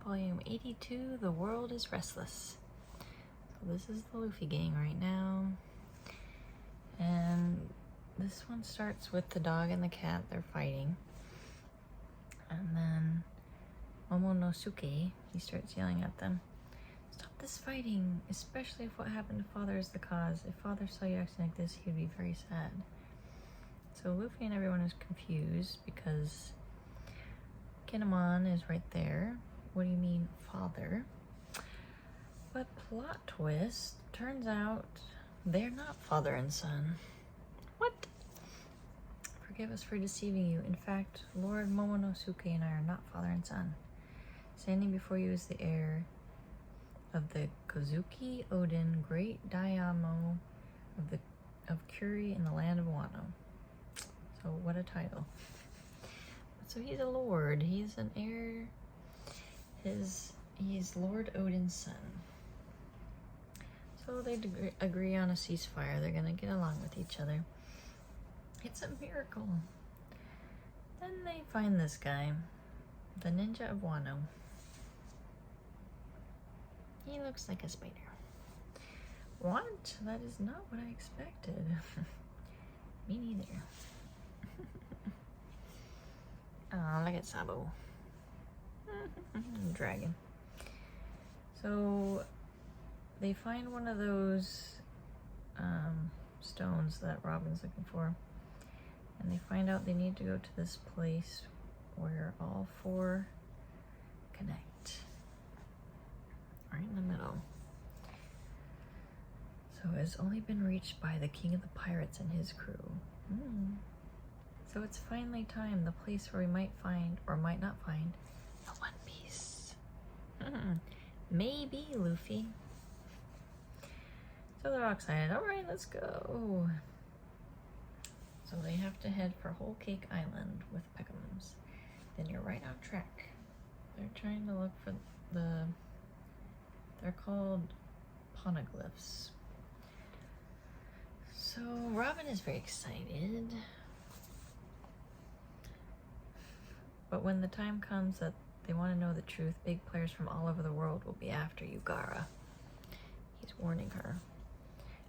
Volume 82, The World is Restless. So this is the Luffy gang right now. And this one starts with the dog and the cat, they're fighting. And then Momonosuke, he starts yelling at them. Stop this fighting, especially if what happened to Father is the cause. If Father saw you acting like this, he would be very sad. So Luffy and everyone is confused because Kinemon is right there. What do you mean, Father? But plot twist, turns out they're not father and son. What? Forgive us for deceiving you. In fact, Lord Momonosuke and I are not father and son. Standing before you is the heir of the Kozuki Oden, great Daimyo of Kuri in the land of Wano. So what a title. So he's a lord, he's an heir, he's Lord Odin's son. So they agree on a ceasefire, they're gonna get along with each other. It's a miracle. Then they find this guy, the ninja of Wano. He looks like a spider. What? That is not what I expected. Me neither. Oh, look at Sabo. Dragon. So they find one of those stones that Robin's looking for. And they find out they need to go to this place where all four connect. Right in the middle. So it's only been reached by the king of the pirates and his crew. So it's finally time, the place where we might find, or might not find, the One Piece. Maybe, Luffy. So they're all excited. Alright, let's go. So they have to head for Whole Cake Island with Peckham's. Then you're right on track. They're trying to look for they're called poneglyphs. So Robin is very excited. But when the time comes that they want to know the truth, big players from all over the world will be after you, Gaara. He's warning her.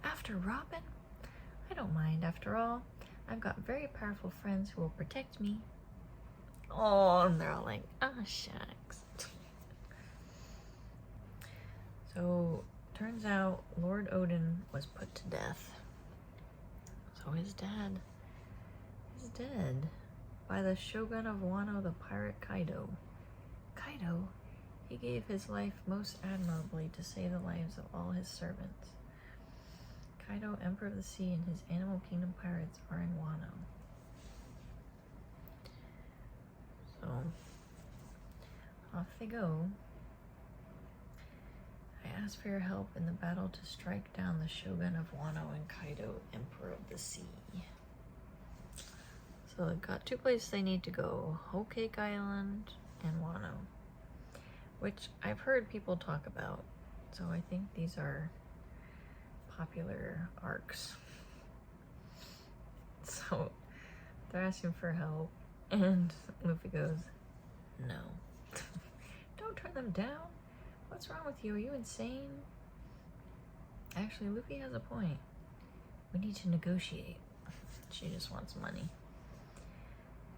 After Robin? I don't mind, after all. I've got very powerful friends who will protect me. Oh, and they're all like, ah, shucks. So, turns out Lord Odin was put to death. So his dad is dead by the Shogun of Wano, the pirate Kaido. Kaido? He gave his life most admirably to save the lives of all his servants. Kaido, Emperor of the Sea, and his Animal Kingdom pirates are in Wano. So, off they go. I asked for your help in the battle to strike down the Shogun of Wano and Kaido, Emperor of the Sea. So they've got two places they need to go, Whole Cake Island and Wano, which I've heard people talk about. So I think these are popular arcs. So they're asking for help and Luffy goes, no. Don't turn them down. What's wrong with you? Are you insane? Actually, Luffy has a point. We need to negotiate. She just wants money.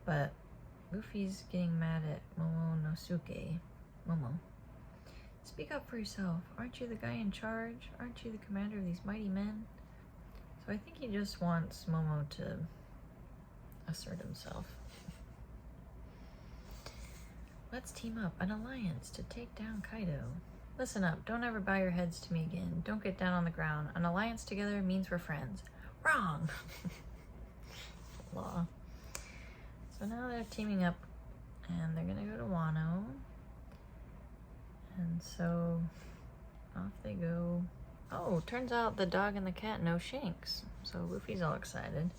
But Luffy's getting mad at Momonosuke. Momo. Speak up for yourself. Aren't you the guy in charge? Aren't you the commander of these mighty men? So I think he just wants Momo to assert himself. Let's team up, an alliance to take down Kaido. Listen up, don't ever bow your heads to me again. Don't get down on the ground. An alliance together means we're friends. Wrong! Law. So now they're teaming up and they're gonna go to Wano. And so off they go. Oh, turns out the dog and the cat know Shanks. So Luffy's all excited.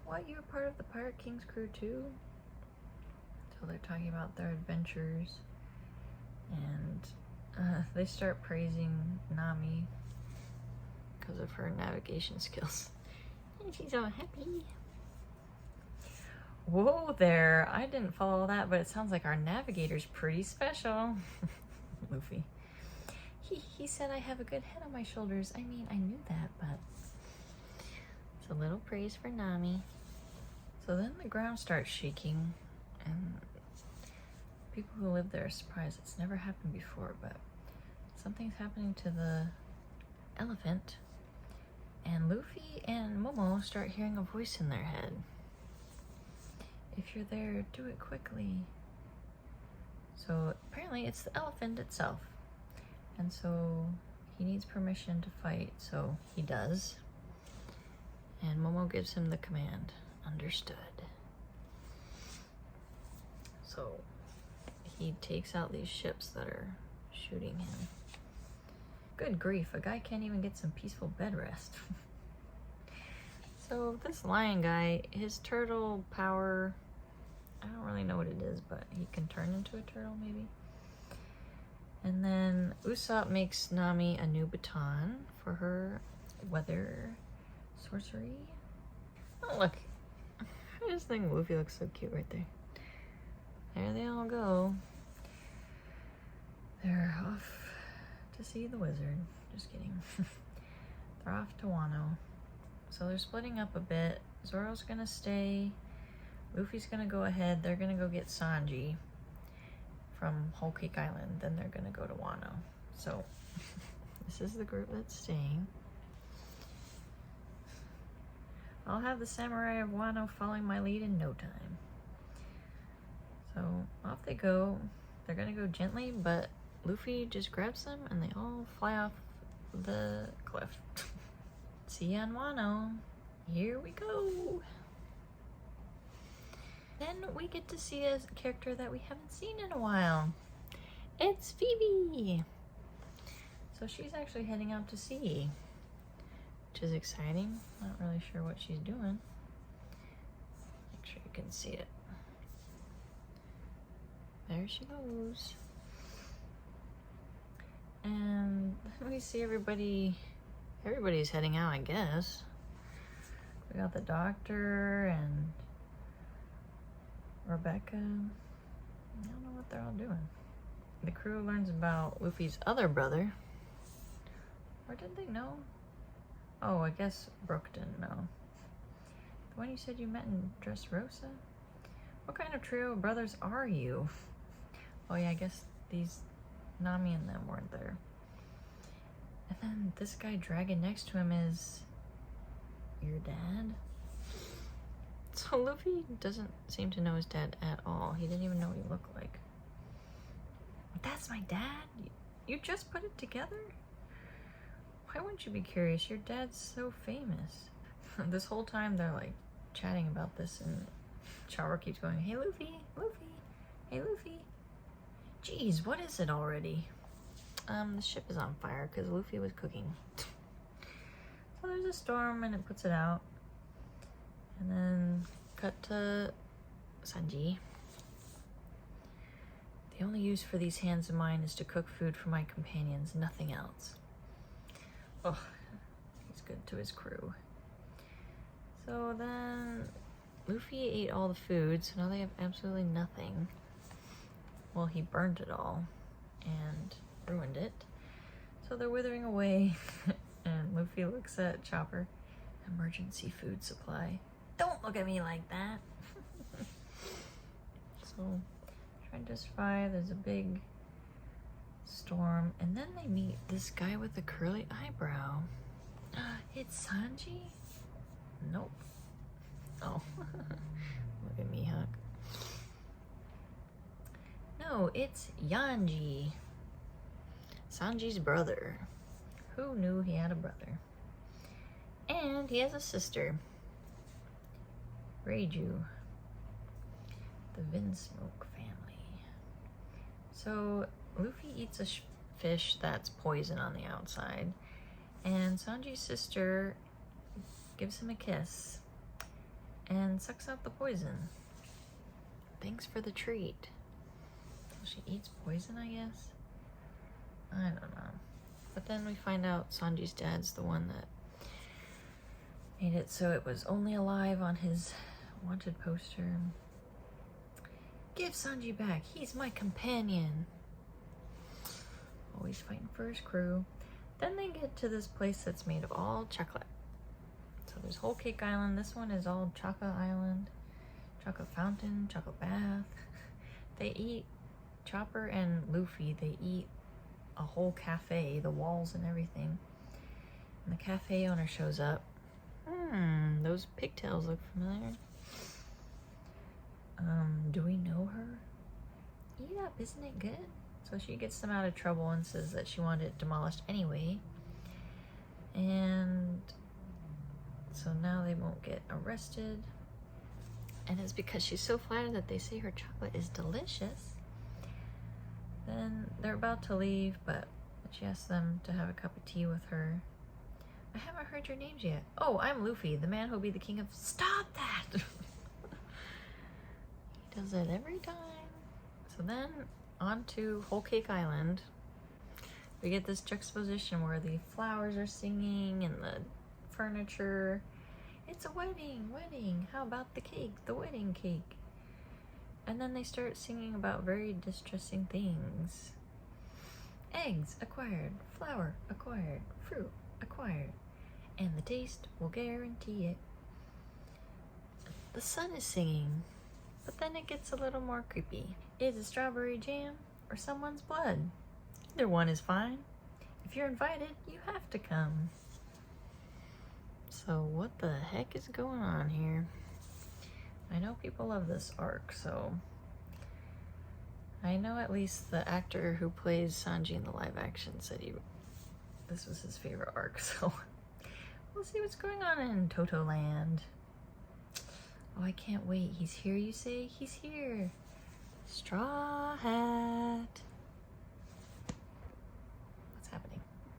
What, you're part of the Pirate King's crew too? So they're talking about their adventures. And they start praising Nami because of her navigation skills. And she's all happy. Whoa there, I didn't follow that, but it sounds like our navigator's pretty special. Luffy. He said I have a good head on my shoulders. I mean, I knew that, but it's a little praise for Nami. So then the ground starts shaking, and people who live there are surprised. It's never happened before, but something's happening to the elephant. And Luffy and Momo start hearing a voice in their head. If you're there, do it quickly. So apparently it's the elephant itself. And so he needs permission to fight, so he does. And Momo gives him the command, understood. So he takes out these ships that are shooting him. Good grief, a guy can't even get some peaceful bed rest. So this lion guy, his turtle power, I don't really know what it is, but he can turn into a turtle maybe. And then Usopp makes Nami a new baton for her weather sorcery. Oh look, I just think Luffy looks so cute right there. There they all go. They're off to see the wizard. Just kidding. They're off to Wano. So they're splitting up a bit. Zoro's gonna stay. Luffy's gonna go ahead. They're gonna go get Sanji from Whole Cake Island. Then they're gonna go to Wano. So this is the group that's staying. I'll have the samurai of Wano following my lead in no time. So off they go. They're gonna go gently, but Luffy just grabs them and they all fly off the cliff. See ya in Wano. Here we go. Then we get to see a character that we haven't seen in a while. It's Phoebe. So she's actually heading out to sea, which is exciting. Not really sure what she's doing. Make sure you can see it. There she goes. And we see everybody's heading out, I guess. We got the doctor and Rebecca. I don't know what they're all doing. The crew learns about Luffy's other brother. Or did they know? Oh, I guess Brooke didn't know. The one you said you met in Dressrosa? What kind of trio of brothers are you? Oh yeah, I guess these Nami and them weren't there. And then this guy dragging next to him is your dad? So Luffy doesn't seem to know his dad at all. He didn't even know what he looked like. That's my dad? You just put it together? Why wouldn't you be curious? Your dad's so famous. This whole time they're like chatting about this, and Chopper keeps going, hey Luffy, Luffy, hey Luffy. Jeez, what is it already? The ship is on fire because Luffy was cooking. So there's a storm and it puts it out. And then cut to Sanji. The only use for these hands of mine is to cook food for my companions, nothing else. Oh, he's good to his crew. So then Luffy ate all the food, so now they have absolutely nothing. Well, he burned it all and ruined it. So they're withering away. And Luffy looks at Chopper. Emergency food supply. Don't look at me like that. So, trying to survive. There's a big storm. And then they meet this guy with the curly eyebrow. It's Sanji? Nope. Oh. Look at me, Huck. No, it's Yanji. Sanji's brother. Who knew he had a brother? And he has a sister. Reiju. The Vinsmoke family. So Luffy eats a fish that's poison on the outside. And Sanji's sister gives him a kiss and sucks out the poison. Thanks for the treat. So she eats poison, I guess? I don't know. But then we find out Sanji's dad's the one that made it so it was only alive on his wanted poster. Give Sanji back. He's my companion. always fighting for his crew. Then they get to this place that's made of all chocolate. So there's Whole Cake Island. This one is all Chocolate Island. Chocolate Fountain, Chocolate Bath. They eat, Chopper and Luffy, they eat a whole cafe, the walls and everything. And the cafe owner shows up. Those pigtails look familiar. Do we know her? Eat up, isn't it good? So she gets them out of trouble and says that she wanted it demolished anyway. And so now they won't get arrested. And it's because she's so flattered that they say her chocolate is delicious. Then they're about to leave, but she asks them to have a cup of tea with her. I haven't heard your names yet. Oh, I'm Luffy, the man who'll be the king of... Stop that! He does it every time. So then, on to Whole Cake Island. We get this juxtaposition where the flowers are singing and the furniture. It's a wedding, wedding. How about the cake, the wedding cake? And then they start singing about very distressing things. Eggs acquired, flour acquired, fruit acquired, and the taste will guarantee it. The sun is singing, but then it gets a little more creepy. Is it strawberry jam or someone's blood? Either one is fine. If you're invited, you have to come. So what the heck is going on here? I know people love this arc, so I know at least the actor who plays Sanji in the live action said this was his favorite arc, so we'll see what's going on in Toto Land. Oh, I can't wait. He's here, you say? He's here. Straw Hat.